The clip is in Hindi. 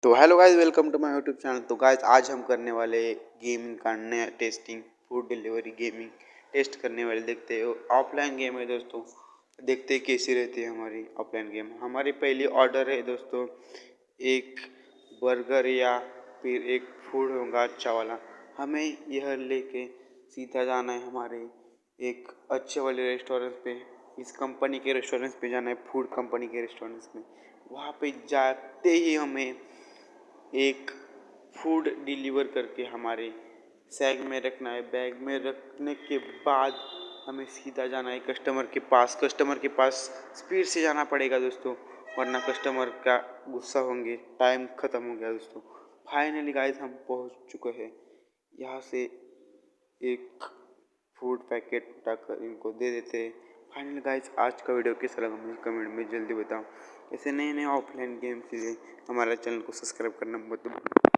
तो hello guys, welcome to my YouTube channel. तो गाइस आज हम करने वाले गेमिंग का नया testing, food delivery gaming test करने वाले। देखते हो ऑफलाइन गेम है दोस्तों, देखते हैं कैसी रहती है हमारी ऑफलाइन गेम। हमारी पहली ऑर्डर है दोस्तों, एक बर्गर या फिर एक फूड होगा अच्छा वाला। हमें यह लेके सीधा जाना है हमारे एक अच्छे वाले रेस्टोरेंट पे, इस कंपनी के रेस्टोरेंट पे जाना है, फूड कंपनी के रेस्टोरेंट्स में। वहाँ पे जाते ही हमें एक फूड डिलीवर करके हमारे बैग में रखना है। बैग में रखने के बाद हमें सीधा जाना है कस्टमर के पास। कस्टमर के पास स्पीड से जाना पड़ेगा दोस्तों, वरना कस्टमर का गुस्सा होंगे। टाइम ख़त्म हो गया दोस्तों। फाइनली गाइस हम पहुंच चुके हैं। यहाँ से एक फूड पैकेट उठाकर इनको दे देते हैं। फाइनली गाइस आज का वीडियो कैसा लगा मुझे कमेंट में जल्दी बताओ। ऐसे नए नए ऑफलाइन गेम्स के लिए हमारे चैनल को सब्सक्राइब करना मत भूलना।